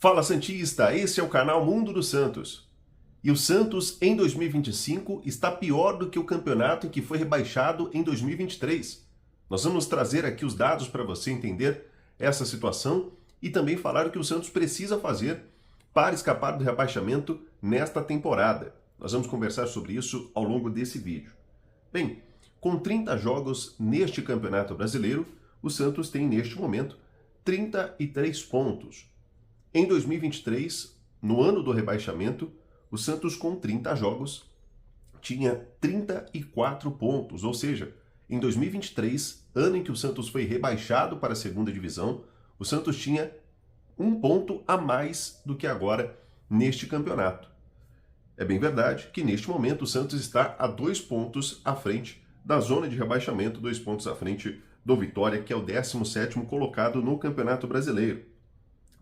Fala Santista, esse é o canal Mundo do Santos. E o Santos em 2025 está pior do que o campeonato em que foi rebaixado em 2023. Nós vamos trazer aqui os dados para você entender essa situação e também falar o que o Santos precisa fazer para escapar do rebaixamento nesta temporada. Nós vamos conversar sobre isso ao longo desse vídeo. Bem, com 30 jogos neste Campeonato Brasileiro, o Santos tem neste momento 33 pontos. Em 2023, no ano do rebaixamento, o Santos com 30 jogos tinha 34 pontos, ou seja, em 2023, ano em que o Santos foi rebaixado para a segunda divisão, o Santos tinha um ponto a mais do que agora neste campeonato. É bem verdade que neste momento o Santos está a 2 pontos à frente da zona de rebaixamento, 2 pontos à frente do Vitória, que é o 17º colocado no Campeonato Brasileiro.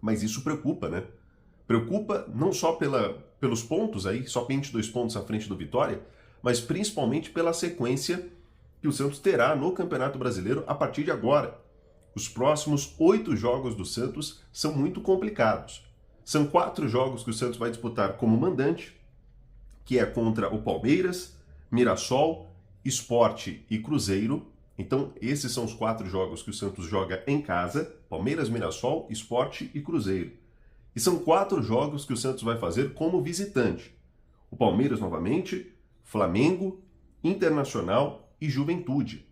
Mas isso preocupa, né? Preocupa não só pelos pontos aí, somente 2 pontos à frente do Vitória, mas principalmente pela sequência que o Santos terá no Campeonato Brasileiro a partir de agora. Os próximos 8 jogos do Santos são muito complicados. São 4 jogos que o Santos vai disputar como mandante, que é contra o Palmeiras, Mirassol, Sport e Cruzeiro. Então, esses são os 4 jogos que o Santos joga em casa: Palmeiras, Mirassol, Sport e Cruzeiro. E são 4 jogos que o Santos vai fazer como visitante: o Palmeiras novamente, Flamengo, Internacional e Juventude.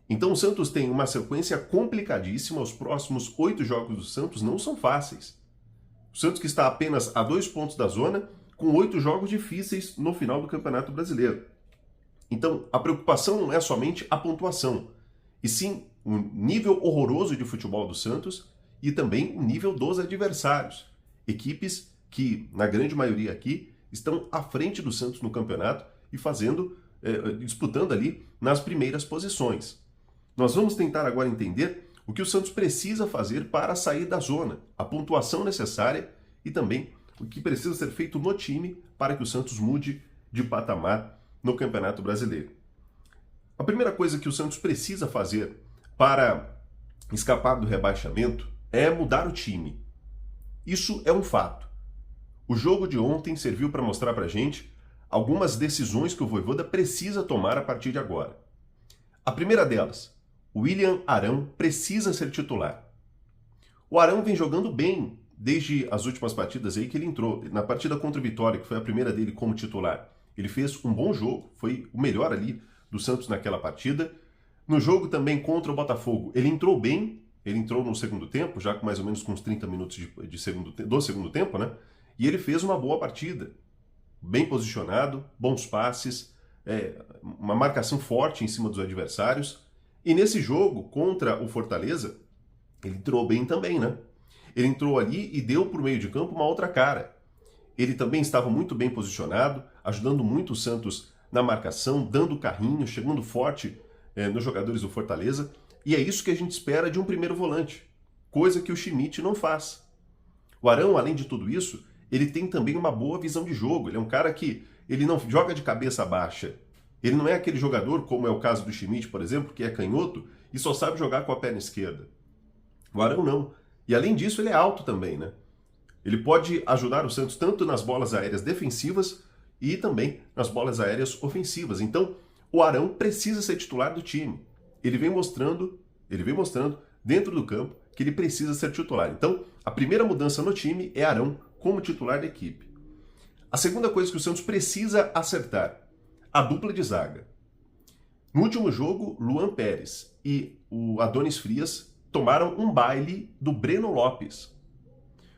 Então o Santos tem uma sequência complicadíssima. Os próximos 8 jogos do Santos não são fáceis. O Santos que está apenas a 2 pontos da zona, com 8 jogos difíceis no final do Campeonato Brasileiro. Então, a preocupação não é somente a pontuação, e sim o nível horroroso de futebol do Santos e também o nível dos adversários. Equipes que, na grande maioria aqui, estão à frente do Santos no campeonato e disputando ali nas primeiras posições. Nós vamos tentar agora entender o que o Santos precisa fazer para sair da zona, a pontuação necessária e também o que precisa ser feito no time para que o Santos mude de patamar no Campeonato Brasileiro. A primeira coisa que o Santos precisa fazer para escapar do rebaixamento é mudar o time. Isso é um fato. O jogo de ontem serviu para mostrar para a gente algumas decisões que o Vojvoda precisa tomar a partir de agora. A primeira delas, o William Arão precisa ser titular. O Arão vem jogando bem desde as últimas partidas aí que ele entrou. Na partida contra o Vitória, que foi a primeira dele como titular, ele fez um bom jogo, foi o melhor ali do Santos naquela partida. No jogo também contra o Botafogo, ele entrou bem, ele entrou no segundo tempo, já com mais ou menos com uns 30 minutos do segundo tempo, né? E ele fez uma boa partida, bem posicionado, bons passes, uma marcação forte em cima dos adversários. E nesse jogo contra o Fortaleza, ele entrou bem também, né? Ele entrou ali e deu para o meio de campo uma outra cara. Ele também estava muito bem posicionado, ajudando muito o Santos na marcação, dando carrinho, chegando forte nos jogadores do Fortaleza. E é isso que a gente espera de um primeiro volante, coisa que o Schmidt não faz. O Arão, além de tudo isso, ele tem também uma boa visão de jogo. Ele é um cara que ele não joga de cabeça baixa. Ele não é aquele jogador, como é o caso do Schmidt, por exemplo, que é canhoto e só sabe jogar com a perna esquerda. O Arão não. E além disso, ele é alto também, né? Ele pode ajudar o Santos tanto nas bolas aéreas defensivas e também nas bolas aéreas ofensivas. Então, o Arão precisa ser titular do time. Ele vem mostrando dentro do campo que ele precisa ser titular. Então, a primeira mudança no time é Arão como titular da equipe. A segunda coisa que o Santos precisa acertar, a dupla de zaga. No último jogo, Luan Pérez e o Adonis Frias tomaram um baile do Breno Lopes.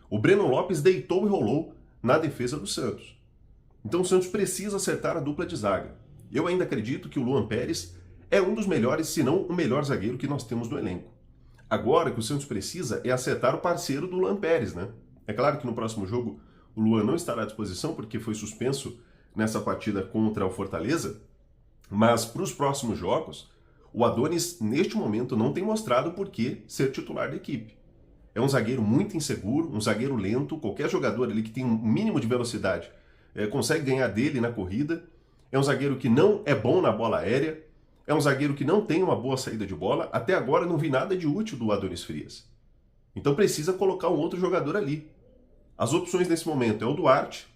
O Breno Lopes deitou e rolou na defesa do Santos. Então o Santos precisa acertar a dupla de zaga. Eu ainda acredito que o Luan Pérez é um dos melhores, se não o melhor zagueiro que nós temos no elenco. Agora o que o Santos precisa é acertar o parceiro do Luan Pérez, né? É claro que no próximo jogo o Luan não estará à disposição porque foi suspenso nessa partida contra o Fortaleza, mas para os próximos jogos, o Adonis neste momento não tem mostrado por que ser titular da equipe. É um zagueiro muito inseguro, um zagueiro lento. Qualquer jogador ali que tem um mínimo de velocidade consegue ganhar dele na corrida. É um zagueiro que não é bom na bola aérea. É um zagueiro que não tem uma boa saída de bola. Até agora não vi nada de útil do Adonis Frias. Então precisa colocar um outro jogador ali. As opções nesse momento é o Duarte,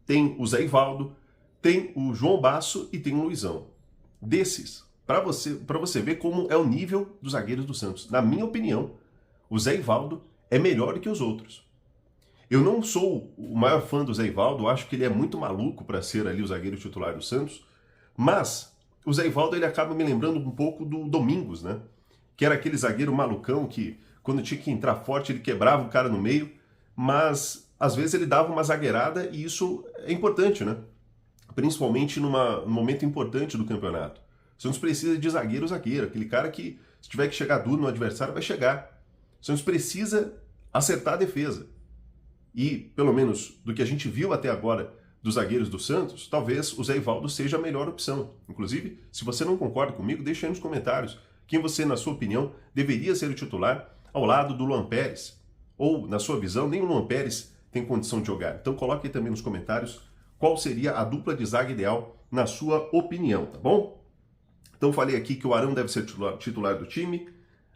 tem o Zé Ivaldo, tem o João Basso e tem o Luizão. Desses, para você ver como é o nível dos zagueiros do Santos. Na minha opinião, o Zé Ivaldo é melhor do que os outros. Eu não sou o maior fã do Zé Ivaldo, acho que ele é muito maluco para ser ali o zagueiro titular do Santos, mas o Zé Ivaldo ele acaba me lembrando um pouco do Domingos, né? Que era aquele zagueiro malucão que quando tinha que entrar forte ele quebrava o cara no meio, mas às vezes ele dava uma zagueirada e isso é importante, né? Principalmente num momento importante do campeonato. O Santos precisa de zagueiro, aquele cara que se tiver que chegar duro no adversário vai chegar. O Santos precisa acertar a defesa. E, pelo menos do que a gente viu até agora dos zagueiros do Santos, talvez o Zé Ivaldo seja a melhor opção. Inclusive, se você não concorda comigo, deixa aí nos comentários quem você, na sua opinião, deveria ser o titular ao lado do Luan Pérez. Ou, na sua visão, nem o Luan Pérez tem condição de jogar. Então coloque aí também nos comentários qual seria a dupla de zaga ideal na sua opinião, tá bom? Então falei aqui que o Arão deve ser titular do time,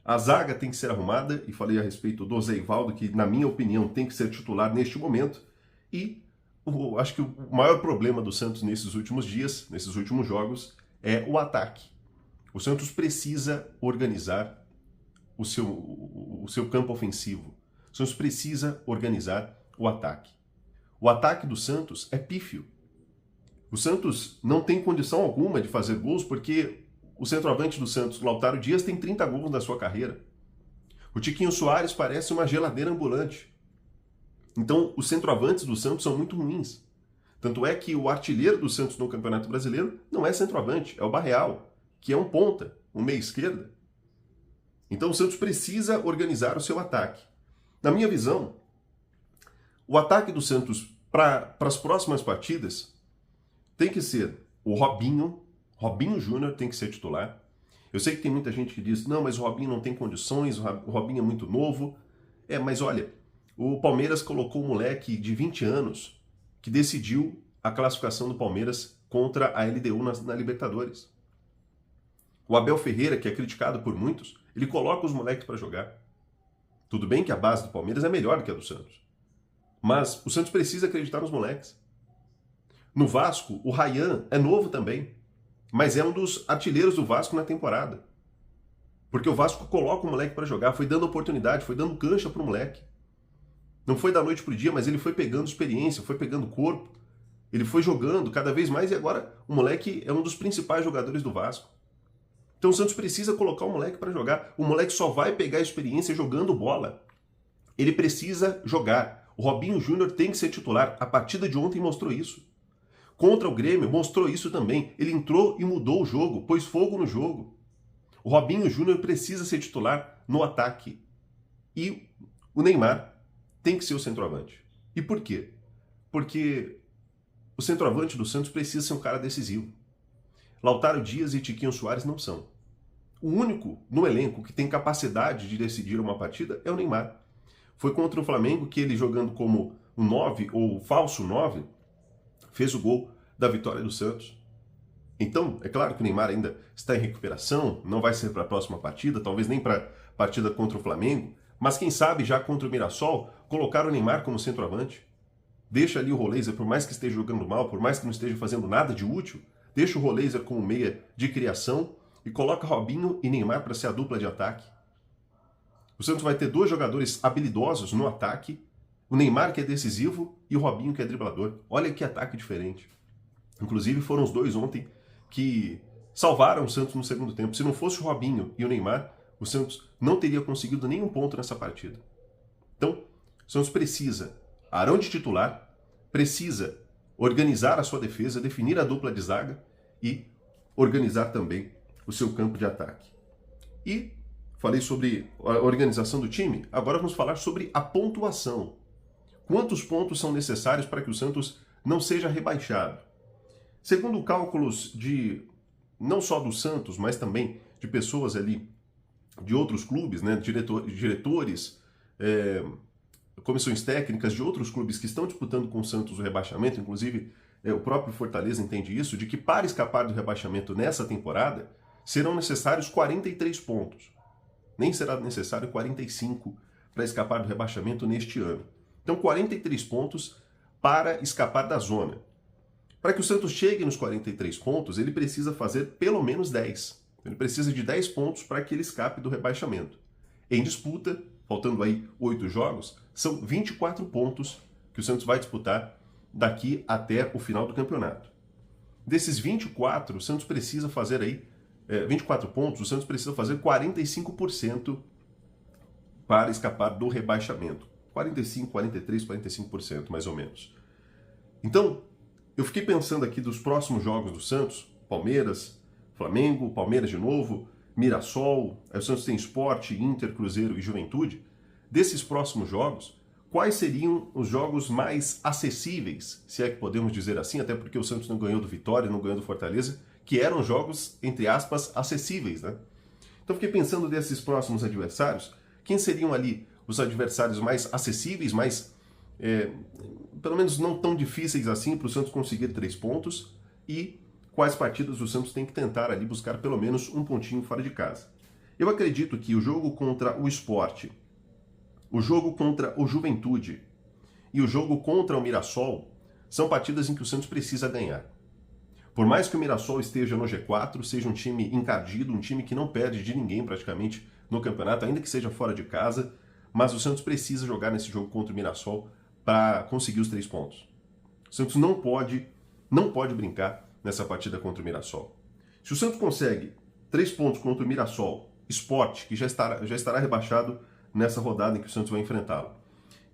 a zaga tem que ser arrumada, e falei a respeito do Zé Ivaldo, que na minha opinião tem que ser titular neste momento, e acho que o maior problema do Santos nesses últimos dias, nesses últimos jogos, é o ataque. O Santos precisa organizar o seu campo ofensivo. O Santos precisa organizar o ataque. O ataque do Santos é pífio. O Santos não tem condição alguma de fazer gols porque o centroavante do Santos, Lautaro Dias, tem 30 gols na sua carreira. O Tiquinho Soares parece uma geladeira ambulante. Então, os centroavantes do Santos são muito ruins. Tanto é que o artilheiro do Santos no Campeonato Brasileiro não é centroavante, é o Barreal, que é um ponta, um meia-esquerda. Então, o Santos precisa organizar o seu ataque. Na minha visão, o ataque do Santos para as próximas partidas tem que ser o Robinho Júnior tem que ser titular. Eu sei que tem muita gente que diz, não, mas o Robinho não tem condições, o Robinho é muito novo. Mas olha, o Palmeiras colocou um moleque de 20 anos que decidiu a classificação do Palmeiras contra a LDU na Libertadores. O Abel Ferreira, que é criticado por muitos, ele coloca os moleques para jogar. Tudo bem que a base do Palmeiras é melhor do que a do Santos. Mas o Santos precisa acreditar nos moleques. No Vasco, o Ryan é novo também, mas é um dos artilheiros do Vasco na temporada. Porque o Vasco coloca o moleque para jogar, foi dando oportunidade, foi dando cancha pro moleque. Não foi da noite pro dia, mas ele foi pegando experiência, foi pegando corpo, ele foi jogando cada vez mais e agora o moleque é um dos principais jogadores do Vasco. Então o Santos precisa colocar o moleque para jogar. O moleque só vai pegar experiência jogando bola. Ele precisa jogar. O Robinho Júnior tem que ser titular. A partida de ontem mostrou isso. Contra o Grêmio mostrou isso também. Ele entrou e mudou o jogo, pôs fogo no jogo. O Robinho Júnior precisa ser titular no ataque. E o Neymar tem que ser o centroavante. E por quê? Porque o centroavante do Santos precisa ser um cara decisivo. Lautaro Dias e Tiquinho Soares não são. O único no elenco que tem capacidade de decidir uma partida é o Neymar. Foi contra o Flamengo que ele, jogando como um 9 ou falso 9, fez o gol da vitória do Santos. Então, é claro que o Neymar ainda está em recuperação, não vai ser para a próxima partida, talvez nem para a partida contra o Flamengo, mas quem sabe já contra o Mirassol, colocar o Neymar como centroavante. Deixa ali o Roleiser, por mais que esteja jogando mal, por mais que não esteja fazendo nada de útil, deixa o Roleiser como meia de criação e coloca Robinho e Neymar para ser a dupla de ataque. O Santos vai ter dois jogadores habilidosos no ataque, o Neymar que é decisivo e o Robinho que é driblador. Olha que ataque diferente. Inclusive foram os dois ontem que salvaram o Santos no segundo tempo. Se não fosse o Robinho e o Neymar, o Santos não teria conseguido nenhum ponto nessa partida. Então, o Santos precisa, Arão de titular, precisa organizar a sua defesa, definir a dupla de zaga e organizar também o seu campo de ataque. E falei sobre a organização do time, agora vamos falar sobre a pontuação. Quantos pontos são necessários para que o Santos não seja rebaixado? Segundo cálculos de não só do Santos, mas também de pessoas ali de outros clubes, né, diretores, comissões técnicas de outros clubes que estão disputando com o Santos o rebaixamento, inclusive o próprio Fortaleza entende isso, de que para escapar do rebaixamento nessa temporada, serão necessários 43 pontos. Nem será necessário 45 para escapar do rebaixamento neste ano. Então 43 pontos para escapar da zona. Para que o Santos chegue nos 43 pontos, ele precisa fazer pelo menos 10. Ele precisa de 10 pontos para que ele escape do rebaixamento. Em disputa, faltando aí 8 jogos, são 24 pontos que o Santos vai disputar daqui até o final do campeonato. Desses 24, o Santos precisa fazer aí 24 pontos, o Santos precisa fazer 45% para escapar do rebaixamento. 45, 43, 45% mais ou menos. Então, eu fiquei pensando aqui dos próximos jogos do Santos, Palmeiras, Flamengo, Palmeiras de novo, Mirassol, aí o Santos tem Sport, Inter, Cruzeiro e Juventude. Desses próximos jogos, quais seriam os jogos mais acessíveis, se é que podemos dizer assim, até porque o Santos não ganhou do Vitória, não ganhou do Fortaleza, que eram jogos, entre aspas, acessíveis, né? Então fiquei pensando desses próximos adversários, quem seriam ali os adversários mais acessíveis, mais, pelo menos não tão difíceis assim para o Santos conseguir 3 pontos e quais partidas o Santos tem que tentar ali buscar pelo menos um pontinho fora de casa. Eu acredito que o jogo contra o Sport, o jogo contra o Juventude e o jogo contra o Mirassol são partidas em que o Santos precisa ganhar. Por mais que o Mirassol esteja no G4, seja um time encardido, um time que não perde de ninguém praticamente no campeonato, ainda que seja fora de casa, mas o Santos precisa jogar nesse jogo contra o Mirassol para conseguir os 3 pontos. O Santos não pode brincar nessa partida contra o Mirassol. Se o Santos consegue 3 pontos contra o Mirassol, Sport, que já estará rebaixado nessa rodada em que o Santos vai enfrentá-lo,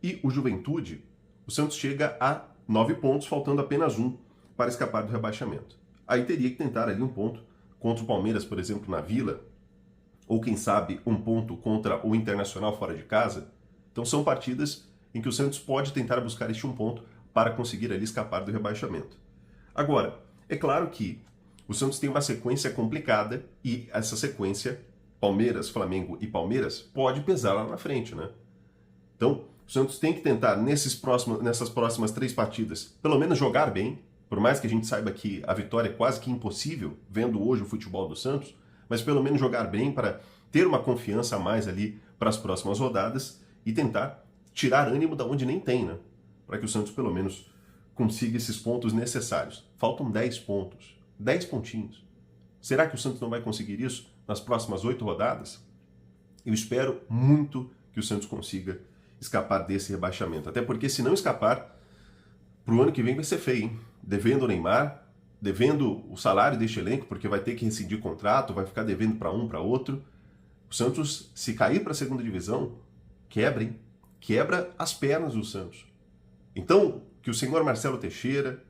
e o Juventude, o Santos chega a 9 pontos, faltando apenas 1 para escapar do rebaixamento. Aí teria que tentar ali um ponto contra o Palmeiras, por exemplo, na Vila, ou quem sabe um ponto contra o Internacional fora de casa. Então são partidas em que o Santos pode tentar buscar este um ponto para conseguir ali escapar do rebaixamento. Agora, é claro que o Santos tem uma sequência complicada e essa sequência, Palmeiras, Flamengo e Palmeiras, pode pesar lá na frente, né? Então, o Santos tem que tentar nessas próximas 3 partidas, pelo menos jogar bem, por mais que a gente saiba que a vitória é quase que impossível, vendo hoje o futebol do Santos, mas pelo menos jogar bem para ter uma confiança a mais ali para as próximas rodadas e tentar tirar ânimo da onde nem tem, né? Para que o Santos pelo menos consiga esses pontos necessários. Faltam 10 pontos, 10 pontinhos. Será que o Santos não vai conseguir isso nas próximas 8 rodadas? Eu espero muito que o Santos consiga escapar desse rebaixamento. Até porque se não escapar, para o ano que vem vai ser feio, hein? Devendo o Neymar, devendo o salário deste elenco, porque vai ter que rescindir contrato, vai ficar devendo para um, para outro. O Santos, se cair para a segunda divisão, quebra, hein? Quebra as pernas do Santos. Então, que o senhor Marcelo Teixeira,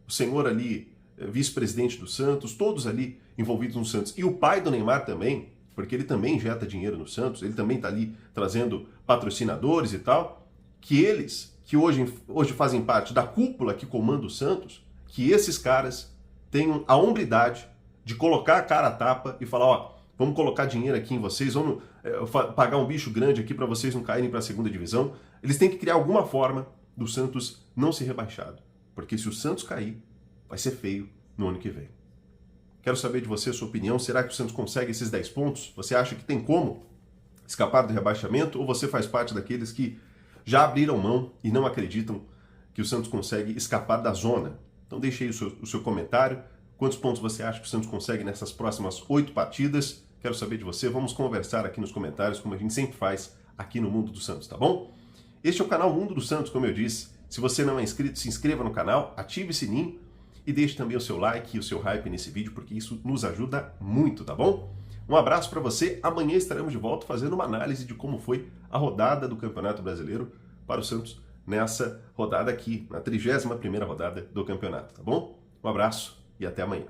o senhor ali, vice-presidente do Santos, todos ali envolvidos no Santos, e o pai do Neymar também, porque ele também injeta dinheiro no Santos, ele também está ali trazendo patrocinadores e tal, que eles, que hoje fazem parte da cúpula que comanda o Santos, que esses caras tenham a hombridade de colocar a cara a tapa e falar, ó, vamos colocar dinheiro aqui em vocês, vamos pagar um bicho grande aqui para vocês não caírem para a segunda divisão. Eles têm que criar alguma forma do Santos não ser rebaixado, porque se o Santos cair, vai ser feio no ano que vem. Quero saber de você a sua opinião. Será que o Santos consegue esses 10 pontos? Você acha que tem como escapar do rebaixamento? Ou você faz parte daqueles que já abriram mão e não acreditam que o Santos consegue escapar da zona? Então deixe aí o seu comentário. Quantos pontos você acha que o Santos consegue nessas próximas 8 partidas? Quero saber de você. Vamos conversar aqui nos comentários, como a gente sempre faz aqui no Mundo do Santos, tá bom? Este é o canal Mundo do Santos, como eu disse. Se você não é inscrito, se inscreva no canal, ative o sininho e deixe também o seu like e o seu hype nesse vídeo, porque isso nos ajuda muito, tá bom? Um abraço para você. Amanhã estaremos de volta fazendo uma análise de como foi a rodada do Campeonato Brasileiro para o Santos nessa rodada aqui, na 31ª rodada do campeonato, tá bom? Um abraço e até amanhã.